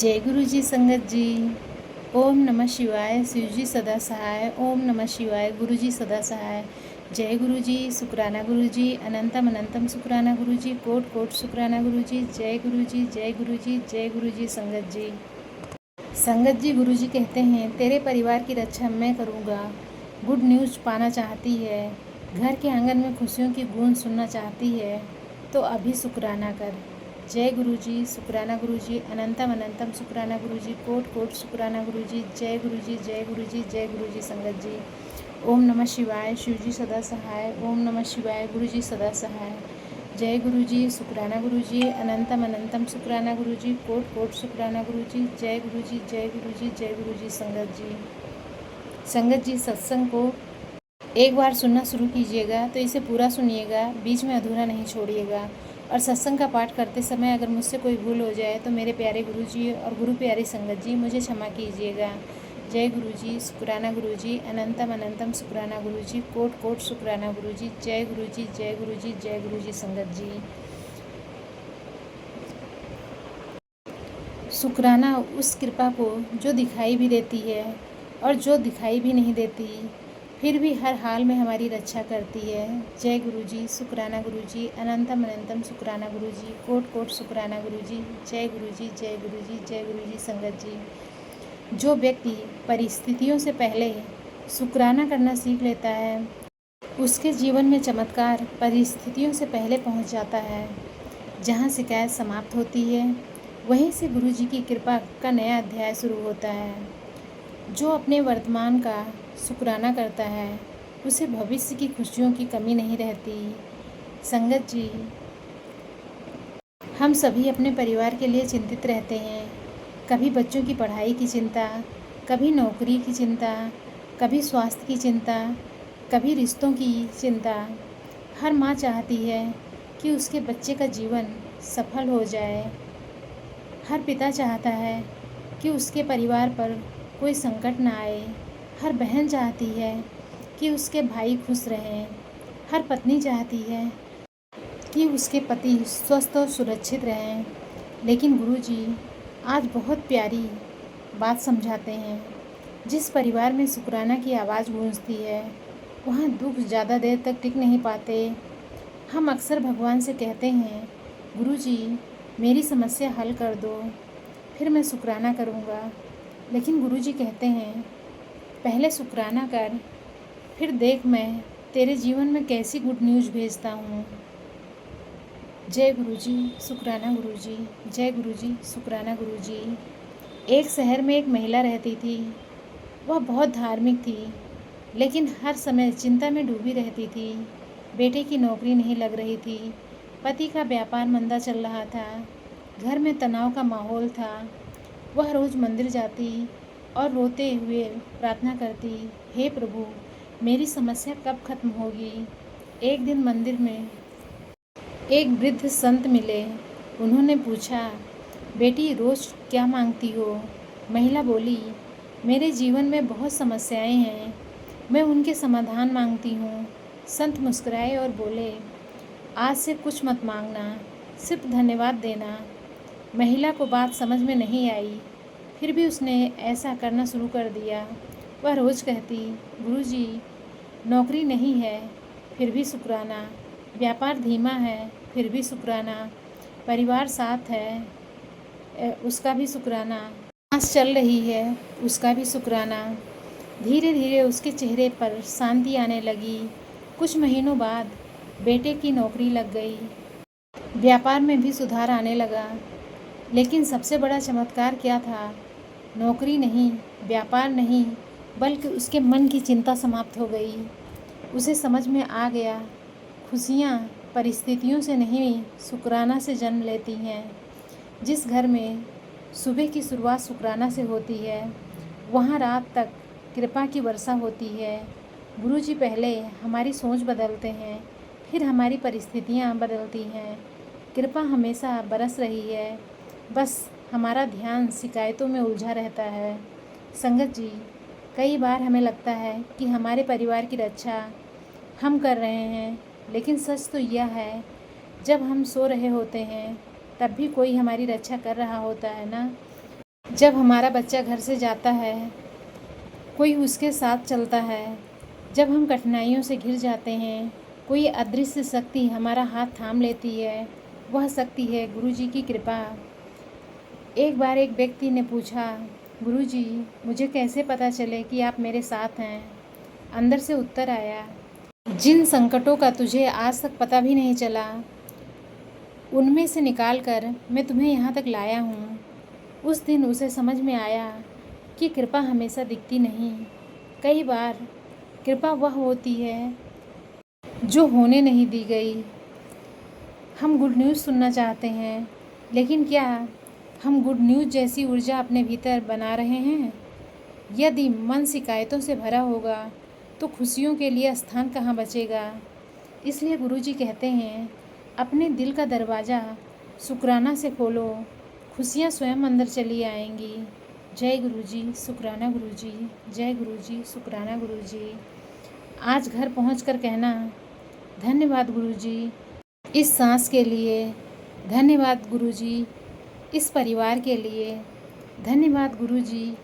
जय गुरु जी संगत जी। ओम नमः शिवाय। शिव जी सदा सहाय। ओम नमः शिवाय। गुरु जी सदा सहाय। जय गुरु जी। शुक्राना गुरु जी। अनंतम अनंतम शुक्राना गुरु जी। कोट कोट शुक्राना गुरु जी। जय गुरु जी। जय गुरु जी। जय गुरु जी संगत जी। संगत जी, गुरु जी कहते हैं तेरे परिवार की रक्षा मैं करूँगा। गुड न्यूज़ पाना चाहती है, घर के आंगन में खुशियों की गूंज सुनना चाहती है तो अभी शुक्राना कर। जय गुरु जी। शुक्राना गुरु जी। अनंतम अनंतम शुक्राना गुरु जी। कोट कोट शुक्राना गुरु जी। जय गुरु जी। जय गुरु जी। जय गुरु जी संगत जी। ओम नमः शिवाय। शिव जी सदा सहाय। ओम नमः शिवाय। गुरु जी सदा सहाय। जय गुरु जी। शुक्राना गुरु जी। अनंतम अनंतम शुक्राना गुरु जी। कोट कोट शुक्राना गुरु जी। जय गुरु जी। जय गुरु जी। जय गुरु जी संगत जी। संगत जी, सत्संग को एक बार सुनना शुरू कीजिएगा तो इसे पूरा सुनिएगा, बीच में अधूरा नहीं छोड़िएगा। और सत्संग का पाठ करते समय अगर मुझसे कोई भूल हो जाए तो मेरे प्यारे गुरु जी और गुरु प्यारी संगत जी मुझे क्षमा कीजिएगा। जय गुरु जी। शुक्राना गुरु जी। अनंतम अनंतम शुक्राना गुरु जी। कोट कोट शुक्राना गुरु जी। जय गुरु जी। जय गुरु जी। जय गुरु जी संगत जी। शुक्राना उस कृपा को जो दिखाई भी देती है और जो दिखाई भी नहीं देती, फिर भी हर हाल में हमारी रक्षा करती है। जय गुरु जी। शुक्राना गुरु जी। अनंतम अनंतम शुक्राना गुरु जी। कोट कोट शुक्राना गुरु जी। जय गुरु जी। जय गुरु जी। जय गुरु जी संगत जी। जो व्यक्ति परिस्थितियों से पहले शुक्राना करना सीख लेता है, उसके जीवन में चमत्कार परिस्थितियों से पहले पहुंच जाता है। जहां शिकायत समाप्त होती है, वहीं से गुरु जी की कृपा का नया अध्याय शुरू होता है। जो अपने वर्तमान का शुक्राना करता है, उसे भविष्य की खुशियों की कमी नहीं रहती। संगत जी, हम सभी अपने परिवार के लिए चिंतित रहते हैं। कभी बच्चों की पढ़ाई की चिंता, कभी नौकरी की चिंता, कभी स्वास्थ्य की चिंता, कभी रिश्तों की चिंता। हर माँ चाहती है कि उसके बच्चे का जीवन सफल हो जाए। हर पिता चाहता है कि उसके परिवार पर कोई संकट ना आए। हर बहन चाहती है कि उसके भाई खुश रहें। हर पत्नी चाहती है कि उसके पति स्वस्थ और सुरक्षित रहें। लेकिन गुरुजी आज बहुत प्यारी बात समझाते हैं। जिस परिवार में शुक्राना की आवाज़ गूंजती है, वहाँ दुख ज़्यादा देर तक टिक नहीं पाते। हम अक्सर भगवान से कहते हैं, गुरुजी मेरी समस्या हल कर दो, फिर मैं शुक्राना करूँगा। लेकिन गुरुजी कहते हैं, पहले शुक्राना कर, फिर देख मैं तेरे जीवन में कैसी गुड न्यूज़ भेजता हूँ। जय गुरु जी। शुक्राना गुरु जी। जय गुरु जी। शुक्राना गुरु जी। एक शहर में एक महिला रहती थी। वह बहुत धार्मिक थी, लेकिन हर समय चिंता में डूबी रहती थी। बेटे की नौकरी नहीं लग रही थी, पति का व्यापार मंदा चल रहा था, घर में तनाव का माहौल था। वह रोज़ मंदिर जाती और रोते हुए प्रार्थना करती, हे प्रभु मेरी समस्या कब खत्म होगी। एक दिन मंदिर में एक वृद्ध संत मिले। उन्होंने पूछा, बेटी रोज़ क्या मांगती हो? महिला बोली, मेरे जीवन में बहुत समस्याएं हैं, मैं उनके समाधान मांगती हूँ। संत मुस्कुराए और बोले, आज से कुछ मत मांगना, सिर्फ धन्यवाद देना। महिला को बात समझ में नहीं आई, फिर भी उसने ऐसा करना शुरू कर दिया। वह रोज़ कहती, गुरुजी नौकरी नहीं है, फिर भी शुक्राना। व्यापार धीमा है, फिर भी शुक्राना। परिवार साथ है, उसका भी शुक्राना। सांस चल रही है, उसका भी शुक्राना। धीरे धीरे उसके चेहरे पर शांति आने लगी। कुछ महीनों बाद बेटे की नौकरी लग गई, व्यापार में भी सुधार आने लगा। लेकिन सबसे बड़ा चमत्कार क्या था? नौकरी नहीं, व्यापार नहीं, बल्कि उसके मन की चिंता समाप्त हो गई। उसे समझ में आ गया, खुशियाँ परिस्थितियों से नहीं, शुक्राना से जन्म लेती हैं। जिस घर में सुबह की शुरुआत शुक्राना से होती है, वहाँ रात तक कृपा की वर्षा होती है। गुरुजी पहले हमारी सोच बदलते हैं, फिर हमारी परिस्थितियाँ बदलती हैं। कृपा हमेशा बरस रही है, बस हमारा ध्यान शिकायतों में उलझा रहता है। संगत जी, कई बार हमें लगता है कि हमारे परिवार की रक्षा हम कर रहे हैं, लेकिन सच तो यह है, जब हम सो रहे होते हैं तब भी कोई हमारी रक्षा कर रहा होता है ना। जब हमारा बच्चा घर से जाता है, कोई उसके साथ चलता है। जब हम कठिनाइयों से घिर जाते हैं, कोई अदृश्य शक्ति हमारा हाथ थाम लेती है। वह शक्ति है गुरुजी की कृपा। एक बार एक व्यक्ति ने पूछा, गुरुजी, मुझे कैसे पता चले कि आप मेरे साथ हैं? अंदर से उत्तर आया, जिन संकटों का तुझे आज तक पता भी नहीं चला, उनमें से निकाल कर मैं तुम्हें यहाँ तक लाया हूँ। उस दिन उसे समझ में आया कि कृपा हमेशा दिखती नहीं। कई बार कृपा वह होती है जो होने नहीं दी गई। हम गुड न्यूज़ सुनना चाहते हैं, लेकिन क्या हम गुड न्यूज़ जैसी ऊर्जा अपने भीतर बना रहे हैं? यदि मन शिकायतों से भरा होगा तो खुशियों के लिए स्थान कहाँ बचेगा? इसलिए गुरुजी कहते हैं, अपने दिल का दरवाज़ा शुक्राना से खोलो, खुशियाँ स्वयं अंदर चली आएंगी। जय गुरुजी, शुक्राना गुरुजी। जय गुरुजी, शुक्राना गुरुजी। आज घर पहुंचकर कहना, धन्यवाद गुरुजी इस सांस के लिए, धन्यवाद गुरुजी इस परिवार के लिए, धन्यवाद गुरुजी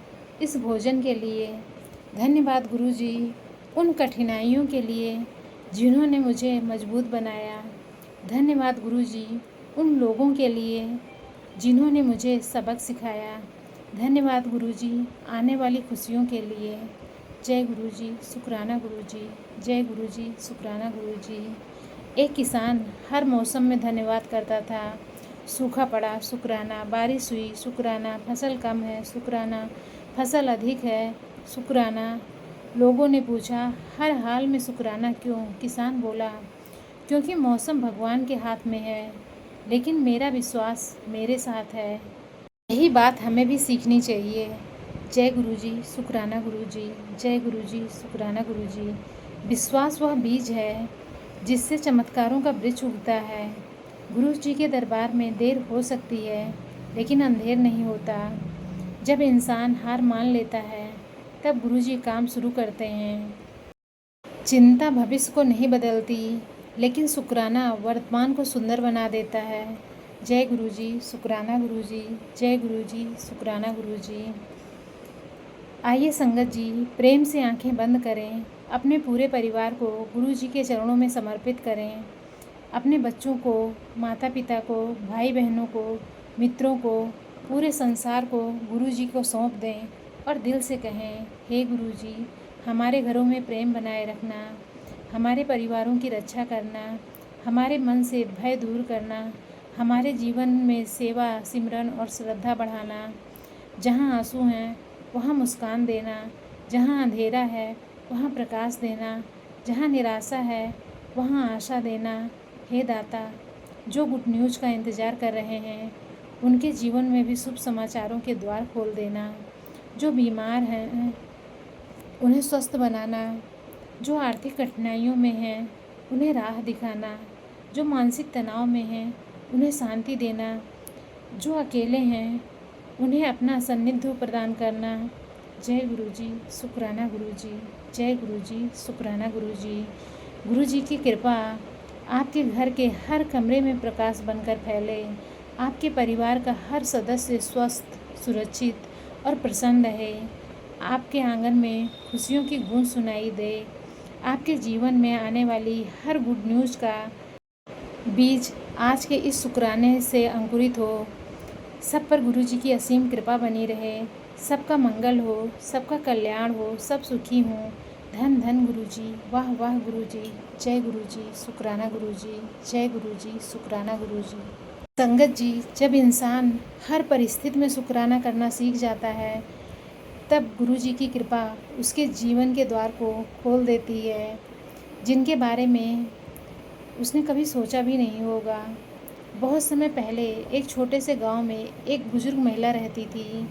इस भोजन के लिए, धन्यवाद गुरुजी उन कठिनाइयों के लिए जिन्होंने मुझे मजबूत बनाया, धन्यवाद गुरुजी उन लोगों के लिए जिन्होंने मुझे सबक सिखाया, धन्यवाद गुरुजी आने वाली खुशियों के लिए। जय गुरुजी, शुक्राना गुरुजी। जय गुरुजी, शुक्राना गुरुजी। एक किसान हर मौसम में धन्यवाद करता था। सूखा पड़ा, शुक्राना। बारिश हुई, शुक्राना। फसल कम है, शुक्राना। फसल अधिक है, शुक्राना। लोगों ने पूछा, हर हाल में शुक्राना क्यों? किसान बोला, क्योंकि मौसम भगवान के हाथ में है, लेकिन मेरा विश्वास मेरे साथ है। यही बात हमें भी सीखनी चाहिए। जय गुरुजी, शुक्राना गुरुजी। जय गुरुजी, शुक्राना गुरुजी। विश्वास वह बीज है जिससे चमत्कारों का वृक्ष उगता है। गुरु जी के दरबार में देर हो सकती है, लेकिन अंधेर नहीं होता। जब इंसान हार मान लेता है, तब गुरु जी काम शुरू करते हैं। चिंता भविष्य को नहीं बदलती, लेकिन शुक्राना वर्तमान को सुंदर बना देता है। जय गुरुजी, शुक्राना गुरुजी। जय गुरुजी, शुक्राना गुरुजी। आइए संगत जी, प्रेम से आंखें बंद करें, अपने पूरे परिवार को गुरु जी के चरणों में समर्पित करें। अपने बच्चों को, माता पिता को, भाई बहनों को, मित्रों को, पूरे संसार को गुरु जी को सौंप दें और दिल से कहें, हे गुरु जी, हमारे घरों में प्रेम बनाए रखना, हमारे परिवारों की रक्षा करना, हमारे मन से भय दूर करना, हमारे जीवन में सेवा, सिमरन और श्रद्धा बढ़ाना। जहाँ आंसू हैं वहाँ मुस्कान देना, जहाँ अंधेरा है वहाँ प्रकाश देना, जहाँ निराशा है वहाँ आशा देना। हे दाता, जो गुड न्यूज़ का इंतज़ार कर रहे हैं, उनके जीवन में भी शुभ समाचारों के द्वार खोल देना। जो बीमार हैं उन्हें स्वस्थ बनाना, जो आर्थिक कठिनाइयों में हैं उन्हें राह दिखाना, जो मानसिक तनाव में हैं उन्हें शांति देना, जो अकेले हैं उन्हें अपना सानिध्य प्रदान करना। जय गुरुजी, शुक्राना गुरुजी। जय गुरुजी, शुक्राना गुरुजी। गुरुजी की कृपा आपके घर के हर कमरे में प्रकाश बनकर फैले, आपके परिवार का हर सदस्य स्वस्थ, सुरक्षित और प्रसन्न रहे, आपके आंगन में खुशियों की गूंज सुनाई दे, आपके जीवन में आने वाली हर गुड न्यूज़ का बीज आज के इस शुक्राने से अंकुरित हो। सब पर गुरु जी की असीम कृपा बनी रहे, सबका मंगल हो, सबका कल्याण हो, सब सुखी हों। धन धन गुरु जी, वाह वाह गुरु जी। जय गुरु जी, शुक्राना गुरु जी। जय गुरु जी, शुक्राना गुरु जी। संगत जी, जब इंसान हर परिस्थिति में शुक्राना करना सीख जाता है, तब गुरु जी की कृपा उसके जीवन के द्वार को खोल देती है, जिनके बारे में उसने कभी सोचा भी नहीं होगा। बहुत समय पहले एक छोटे से गांव में एक बुजुर्ग महिला रहती थी।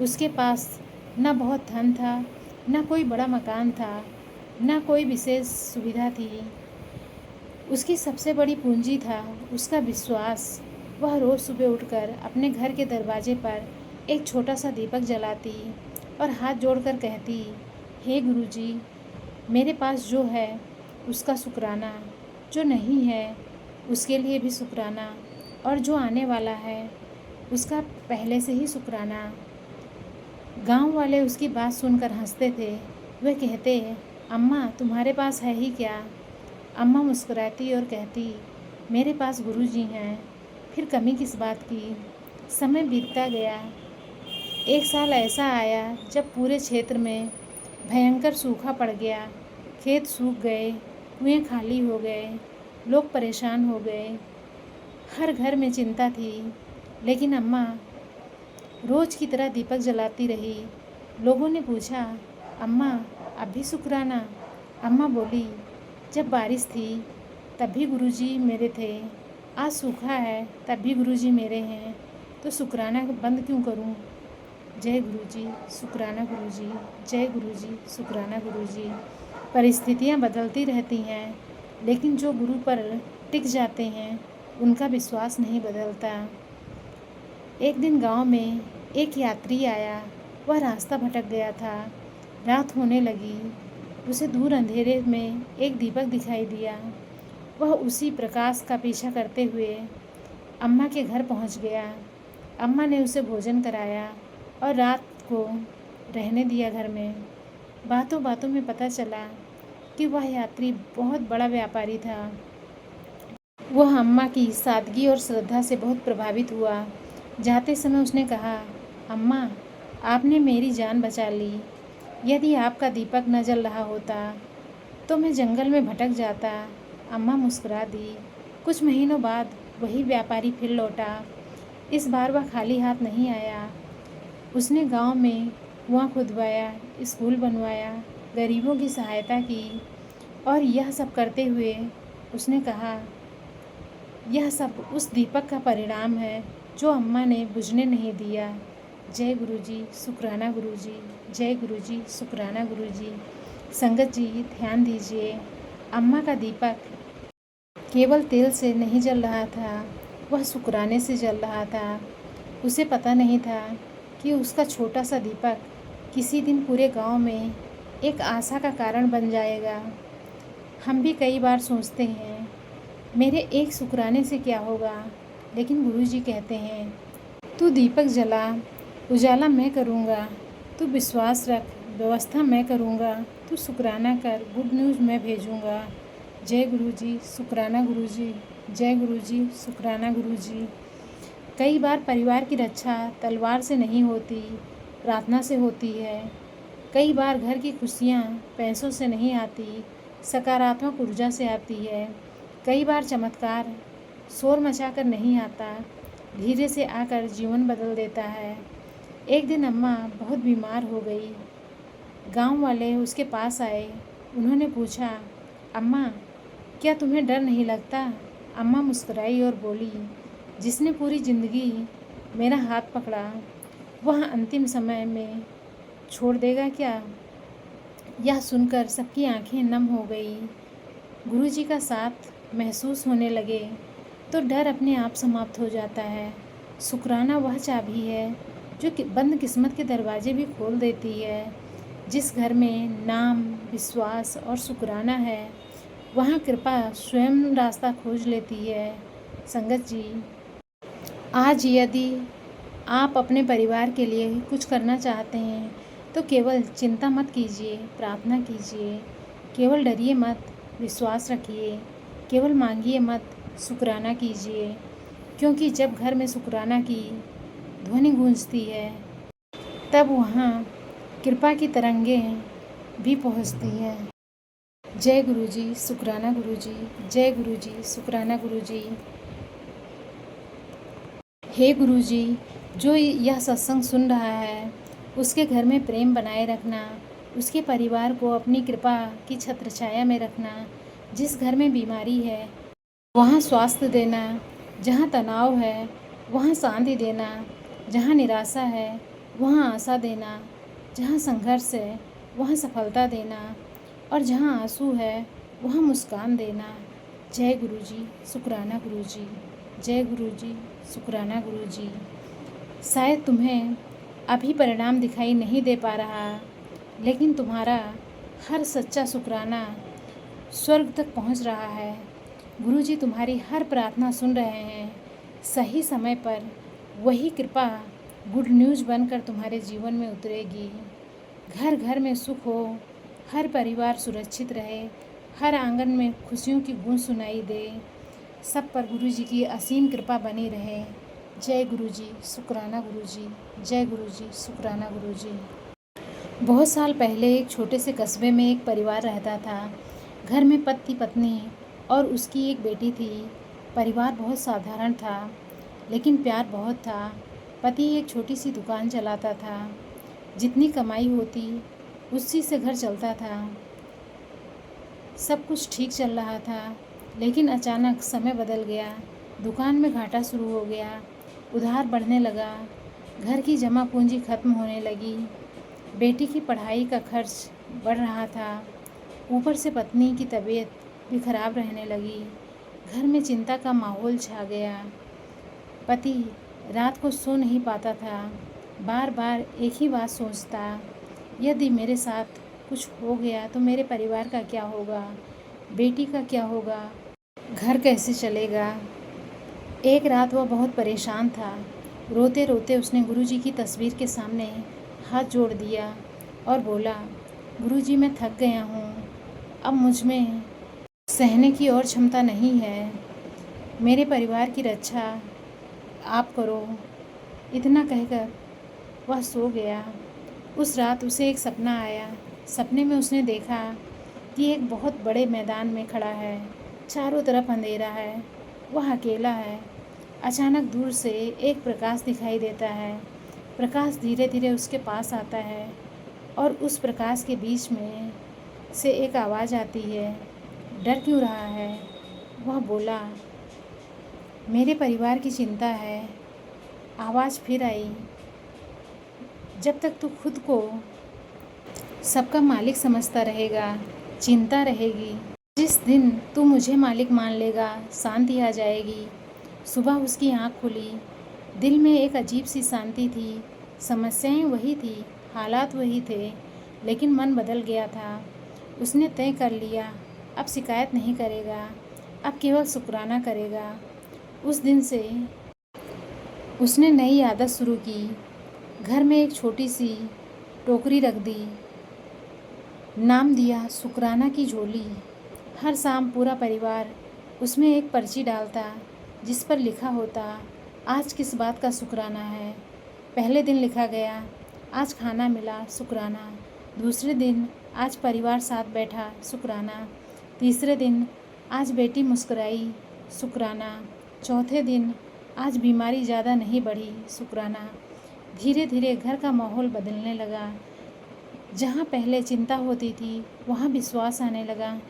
उसके पास न बहुत धन था, न कोई बड़ा मकान था, न कोई विशेष सुविधा थी। उसकी सबसे बड़ी पूंजी था उसका विश्वास। वह रोज़ सुबह उठकर अपने घर के दरवाजे पर एक छोटा सा दीपक जलाती और हाथ जोड़कर कहती, हे गुरुजी, मेरे पास जो है उसका शुक्राना, जो नहीं है उसके लिए भी शुक्राना, और जो आने वाला है उसका पहले से ही शुक्राना। गांव वाले उसकी बात सुनकर हंसते थे। वह कहते, अम्मा तुम्हारे पास है ही क्या? अम्मा मुस्कुराती और कहती, मेरे पास गुरुजी हैं, फिर कमी किस बात की। समय बीतता गया। एक साल ऐसा आया जब पूरे क्षेत्र में भयंकर सूखा पड़ गया। खेत सूख गए, कुएं खाली हो गए, लोग परेशान हो गए। हर घर में चिंता थी, लेकिन अम्मा रोज़ की तरह दीपक जलाती रही। लोगों ने पूछा, अम्मा अब भी शुक्राना? अम्मा बोली, जब बारिश थी तब भी गुरुजी मेरे थे, आज सूखा है तब भी गुरुजी मेरे हैं, तो शुक्राना बंद क्यों करूं? जय गुरुजी, शुक्राना गुरुजी, जय गुरुजी, शुक्राना गुरुजी। परिस्थितियां बदलती रहती हैं, लेकिन जो गुरु पर टिक जाते हैं उनका विश्वास नहीं बदलता। एक दिन गांव में एक यात्री आया। वह रास्ता भटक गया था। रात होने लगी। उसे दूर अंधेरे में एक दीपक दिखाई दिया। वह उसी प्रकाश का पीछा करते हुए अम्मा के घर पहुंच गया। अम्मा ने उसे भोजन कराया और रात को रहने दिया घर में। बातों बातों में पता चला कि वह यात्री बहुत बड़ा व्यापारी था। वह अम्मा की सादगी और श्रद्धा से बहुत प्रभावित हुआ। जाते समय उसने कहा, अम्मा आपने मेरी जान बचा ली। यदि आपका दीपक न जल रहा होता तो मैं जंगल में भटक जाता। अम्मा मुस्कुरा दी। कुछ महीनों बाद वही व्यापारी फिर लौटा। इस बार वह खाली हाथ नहीं आया। उसने गांव में कुआं खुदवाया, स्कूल बनवाया, गरीबों की सहायता की, और यह सब करते हुए उसने कहा, यह सब उस दीपक का परिणाम है जो अम्मा ने बुझने नहीं दिया। जय गुरुजी, शुक्राना गुरुजी, जय गुरुजी, शुक्राना गुरुजी। संगत जी ध्यान दीजिए, अम्मा का दीपक केवल तेल से नहीं जल रहा था, वह शुक्राने से जल रहा था। उसे पता नहीं था कि उसका छोटा सा दीपक किसी दिन पूरे गांव में एक आशा का कारण बन जाएगा। हम भी कई बार सोचते हैं, मेरे एक शुक्राने से क्या होगा, लेकिन गुरुजी कहते हैं, तू दीपक जला, उजाला मैं करूँगा। तू विश्वास रख, व्यवस्था मैं करूँगा। तू शुक्राना कर, गुड न्यूज़ मैं भेजूँगा। जय गुरुजी, शुक्राना गुरुजी, जय गुरुजी, शुक्राना गुरुजी। कई बार परिवार की रक्षा तलवार से नहीं होती, प्रार्थना से होती है। कई बार घर की खुशियाँ पैसों से नहीं आती, सकारात्मक ऊर्जा से आती है। कई बार चमत्कार शोर मचाकर नहीं आता, धीरे से आकर जीवन बदल देता है। एक दिन अम्मा बहुत बीमार हो गई। गांव वाले उसके पास आए। उन्होंने पूछा, अम्मा क्या तुम्हें डर नहीं लगता? अम्मा मुस्कुराई और बोली, जिसने पूरी ज़िंदगी मेरा हाथ पकड़ा वह अंतिम समय में छोड़ देगा क्या? यह सुनकर सबकी आंखें नम हो गई। गुरुजी का साथ महसूस होने लगे तो डर अपने आप समाप्त हो जाता है। शुक्राना वह चाबी है जो बंद किस्मत के दरवाजे भी खोल देती है। जिस घर में नाम, विश्वास और शुक्राना है, वहाँ कृपा स्वयं रास्ता खोज लेती है। संगत जी, आज यदि आप अपने परिवार के लिए कुछ करना चाहते हैं तो केवल चिंता मत कीजिए, प्रार्थना कीजिए। केवल डरिए मत, विश्वास रखिए। केवल मांगिए मत, शुक्राना कीजिए। क्योंकि जब घर में शुक्राना की ध्वनि गूंजती है तब वहाँ कृपा की तरंगें भी पहुँचती हैं। जय गुरुजी, शुक्राना गुरुजी, जय गुरुजी, शुक्राना गुरुजी। हे गुरुजी, जो यह सत्संग सुन रहा है उसके घर में प्रेम बनाए रखना, उसके परिवार को अपनी कृपा की छत्रछाया में रखना। जिस घर में बीमारी है वहाँ स्वास्थ्य देना, जहाँ तनाव है वहाँ शांति देना, जहाँ निराशा है वहाँ आशा देना, जहाँ संघर्ष है वहाँ सफलता देना, और जहाँ आंसू है वहाँ मुस्कान देना। जय गुरुजी, शुक्राना गुरुजी, जय गुरुजी, शुक्राना गुरुजी। शायद तुम्हें अभी परिणाम दिखाई नहीं दे पा रहा, लेकिन तुम्हारा हर सच्चा शुक्राना स्वर्ग तक पहुंच रहा है। गुरुजी तुम्हारी हर प्रार्थना सुन रहे हैं। सही समय पर वही कृपा गुड न्यूज़ बनकर तुम्हारे जीवन में उतरेगी। घर घर में सुख हो, हर परिवार सुरक्षित रहे, हर आंगन में खुशियों की गूंज सुनाई दे। सब पर गुरु जी की असीम कृपा बनी रहे। जय गुरु जी, शुक्राना गुरु जी। जय गुरु जी, शुक्राना गुरु जी। बहुत साल पहले एक छोटे से कस्बे में एक परिवार रहता था। घर में पति पत्नी और उसकी एक बेटी थी। परिवार बहुत साधारण था, लेकिन प्यार बहुत था। पति एक छोटी सी दुकान चलाता था। जितनी कमाई होती उसी से घर चलता था। सब कुछ ठीक चल रहा था, लेकिन अचानक समय बदल गया। दुकान में घाटा शुरू हो गया, उधार बढ़ने लगा, घर की जमा पूंजी खत्म होने लगी, बेटी की पढ़ाई का खर्च बढ़ रहा था, ऊपर से पत्नी की तबीयत भी खराब रहने लगी। घर में चिंता का माहौल छा गया। पति रात को सो नहीं पाता था, बार बार एक ही बात सोचता, यदि मेरे साथ कुछ हो गया तो मेरे परिवार का क्या होगा, बेटी का क्या होगा, घर कैसे चलेगा। एक रात वह बहुत परेशान था। रोते रोते उसने गुरुजी की तस्वीर के सामने हाथ जोड़ दिया और बोला, गुरुजी मैं थक गया हूँ, अब मुझ में सहने की और क्षमता नहीं है, मेरे परिवार की रक्षा आप करो। इतना कहकर वह सो गया। उस रात उसे एक सपना आया। सपने में उसने देखा कि एक बहुत बड़े मैदान में खड़ा है, चारों तरफ अंधेरा है, वह अकेला है। अचानक दूर से एक प्रकाश दिखाई देता है। प्रकाश धीरे धीरे उसके पास आता है और उस प्रकाश के बीच में से एक आवाज़ आती है, डर क्यों रहा है? वह बोला, मेरे परिवार की चिंता है। आवाज़ फिर आई, जब तक तू खुद को सबका मालिक समझता रहेगा, चिंता रहेगी। जिस दिन तू मुझे मालिक मान लेगा, शांति आ जाएगी। सुबह उसकी आँख खुली। दिल में एक अजीब सी शांति थी। समस्याएं वही थी, हालात वही थे, लेकिन मन बदल गया था। उसने तय कर लिया, अब शिकायत नहीं करेगा, अब केवल शुक्राना करेगा। उस दिन से उसने नई आदत शुरू की। घर में एक छोटी सी टोकरी रख दी, नाम दिया शुक्राना की झोली। हर शाम पूरा परिवार उसमें एक पर्ची डालता, जिस पर लिखा होता, आज किस बात का शुक्राना है। पहले दिन लिखा गया, आज खाना मिला, शुक्राना। दूसरे दिन, आज परिवार साथ बैठा, शुक्राना। तीसरे दिन, आज बेटी मुस्कुराई, शुक्राना। चौथे दिन, आज बीमारी ज़्यादा नहीं बढ़ी, शुक्राना। धीरे धीरे घर का माहौल बदलने लगा। जहाँ पहले चिंता होती थी, वहाँ विश्वास आने लगा।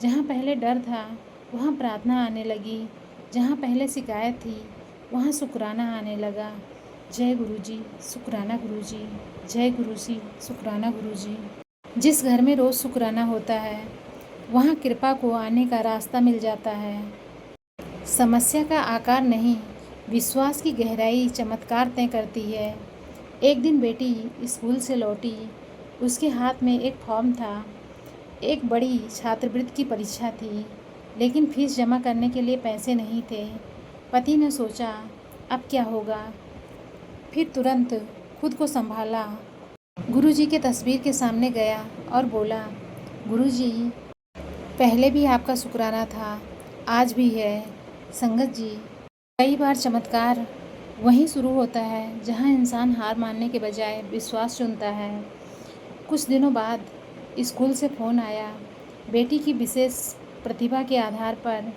जहाँ पहले डर था, वहाँ प्रार्थना आने लगी। जहाँ पहले शिकायत थी, वहाँ शुक्राना आने लगा। जय गुरुजी, शुक्राना गुरुजी। जय गुरुजी, शुक्राना गुरुजी। जिस घर में रोज़ शुक्राना होता है, वहाँ कृपा को आने का रास्ता मिल जाता है। समस्या का आकार नहीं, विश्वास की गहराई चमत्कार तय करती है। एक दिन बेटी स्कूल से लौटी। उसके हाथ में एक फॉर्म था। एक बड़ी छात्रवृत्ति की परीक्षा थी, लेकिन फीस जमा करने के लिए पैसे नहीं थे। पति ने सोचा, अब क्या होगा? फिर तुरंत खुद को संभाला। गुरुजी के तस्वीर के सामने गया और बोला, गुरुजी, पहले भी आपका शुक्राना था, आज भी है। संगत जी, कई बार चमत्कार वहीं शुरू होता है जहां इंसान हार मानने के बजाय विश्वास चुनता है। कुछ दिनों बाद स्कूल से फ़ोन आया। बेटी की विशेष प्रतिभा के आधार पर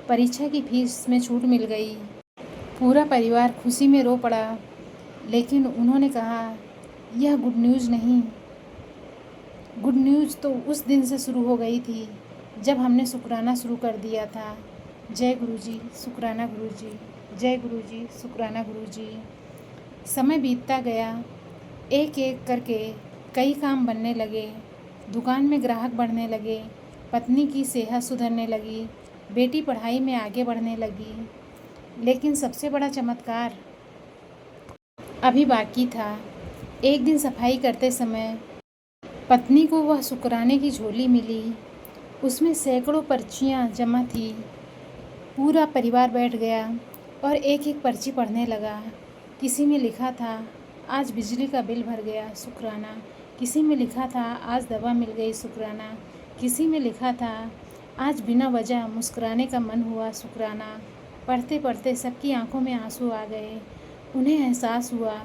परीक्षा की फीस में छूट मिल गई। पूरा परिवार खुशी में रो पड़ा, लेकिन उन्होंने कहा, यह गुड न्यूज़ नहीं। गुड न्यूज़ तो उस दिन से शुरू हो गई थी जब हमने शुक्राना शुरू कर दिया था। जय गुरुजी, शुक्राना गुरुजी। जय गुरुजी, शुक्राना गुरुजी। समय बीतता गया। एक एक करके कई काम बनने लगे। दुकान में ग्राहक बढ़ने लगे। पत्नी की सेहत सुधरने लगी। बेटी पढ़ाई में आगे बढ़ने लगी। लेकिन सबसे बड़ा चमत्कार अभी बाकी था। एक दिन सफाई करते समय पत्नी को वह शुक्राने की झोली मिली। उसमें सैकड़ों पर्चियाँ जमा थी। पूरा परिवार बैठ गया और एक एक पर्ची पढ़ने लगा। किसी में लिखा था, आज बिजली का बिल भर गया शुक्राना। किसी में लिखा था आज दवा मिल गई शुक्राना। किसी में लिखा था आज बिना वजह मुस्कुराने का मन हुआ शुक्राना। पढ़ते पढ़ते सबकी आंखों में आंसू आ गए। उन्हें एहसास हुआ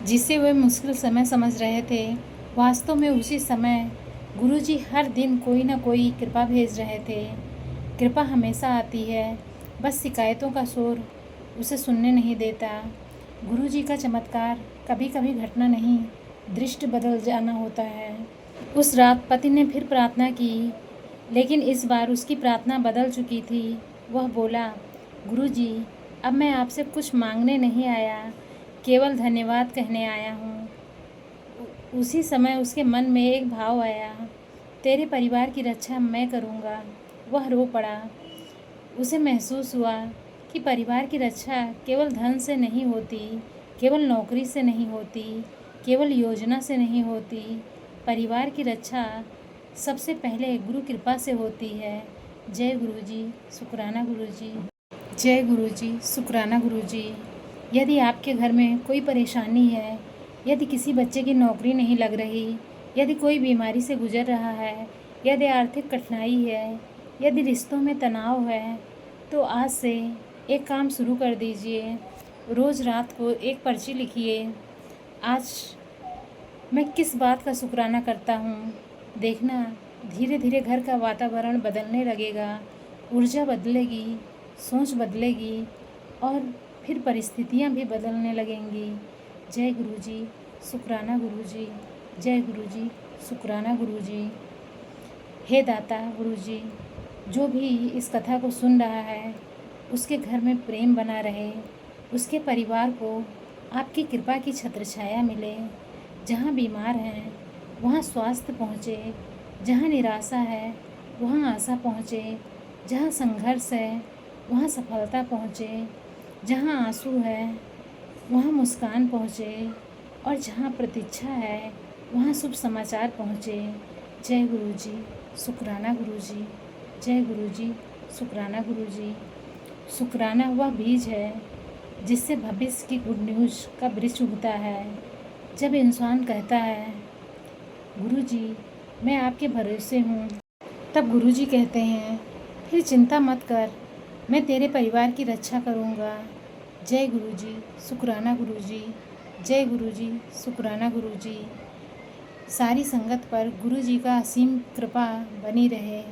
जिसे वे मुश्किल समय समझ रहे थे, वास्तव में उसी समय गुरुजी हर दिन कोई ना कोई कृपा भेज रहे थे। कृपा हमेशा आती है, बस शिकायतों का शोर उसे सुनने नहीं देता। गुरुजी का चमत्कार कभी कभी घटना नहीं, दृष्टि बदल जाना होता है। उस रात पति ने फिर प्रार्थना की, लेकिन इस बार उसकी प्रार्थना बदल चुकी थी। वह बोला, गुरुजी, अब मैं आपसे कुछ मांगने नहीं आया, केवल धन्यवाद कहने आया हूँ। उसी समय उसके मन में एक भाव आया, तेरे परिवार की रक्षा मैं करूँगा। वह रो पड़ा। उसे महसूस हुआ कि परिवार की रक्षा केवल धन से नहीं होती, केवल नौकरी से नहीं होती, केवल योजना से नहीं होती। परिवार की रक्षा सबसे पहले गुरु कृपा से होती है। जय गुरुजी, शुक्राना गुरुजी। जय गुरुजी, शुक्राना गुरुजी। यदि आपके घर में कोई परेशानी है, यदि किसी बच्चे की नौकरी नहीं लग रही, यदि कोई बीमारी से गुजर रहा है, यदि आर्थिक कठिनाई है, यदि रिश्तों में तनाव है, तो आज से एक काम शुरू कर दीजिए। रोज़ रात को एक पर्ची लिखिए, आज मैं किस बात का शुक्राना करता हूँ। देखना धीरे धीरे घर का वातावरण बदलने लगेगा, ऊर्जा बदलेगी, सोच बदलेगी और फिर परिस्थितियाँ भी बदलने लगेंगी। जय गुरुजी, शुक्राना गुरुजी। जय गुरुजी, शुक्राना गुरुजी। हे दाता गुरुजी, जो भी इस कथा को सुन रहा है उसके घर में प्रेम बना रहे, उसके परिवार को आपकी कृपा की छत्र छाया मिले। जहाँ बीमार हैं वहाँ स्वास्थ्य पहुँचे, जहाँ निराशा है वहाँ आशा पहुँचे, जहाँ संघर्ष है वहाँ सफलता पहुँचे, जहाँ आंसू है वहाँ मुस्कान पहुँचे और जहाँ प्रतीक्षा है वहाँ शुभ समाचार पहुँचे। जय गुरुजी, शुक्राना गुरुजी। जय गुरुजी, शुक्राना गुरुजी। शुक्राना वह बीज है जिससे भविष्य की गुड न्यूज़ का वृक्ष उगता है। जब इंसान कहता है गुरुजी मैं आपके भरोसे हूँ, तब गुरुजी कहते हैं फिर चिंता मत कर, मैं तेरे परिवार की रक्षा करूँगा। जय गुरुजी, शुक्राना गुरुजी। जय गुरुजी, शुक्राना गुरुजी। सारी संगत पर गुरुजी का असीम कृपा बनी रहे।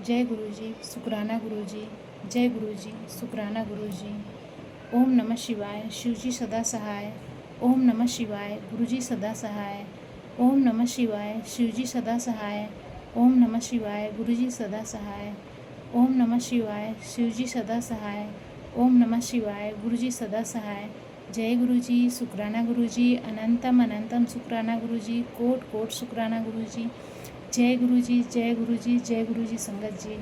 जय गुरुजी, शुक्राना गुरुजी। जय गुरुजी, शुक्राना गुरुजी। ओम नमः शिवाय, शिवजी सदा सहाय। ओम नमः शिवाय, गुरुजी सदा सहाय। ओम नमः शिवाय, शिवजी सदा सहाय। ओम नमः शिवाय, गुरुजी सदा सहाय। ओम नमः शिवाय, शिवजी सदा सहाय। ओम नमः शिवाय, गुरुजी सदा सहाय। जय गुरुजी, शुक्राना गुरुजी। अनंतम अनंतम शुक्राना गुरुजी। कोट कोट शुक्राना गुरुजी। जय गुरुजी, जय गुरुजी, जय गुरुजी संगत जी।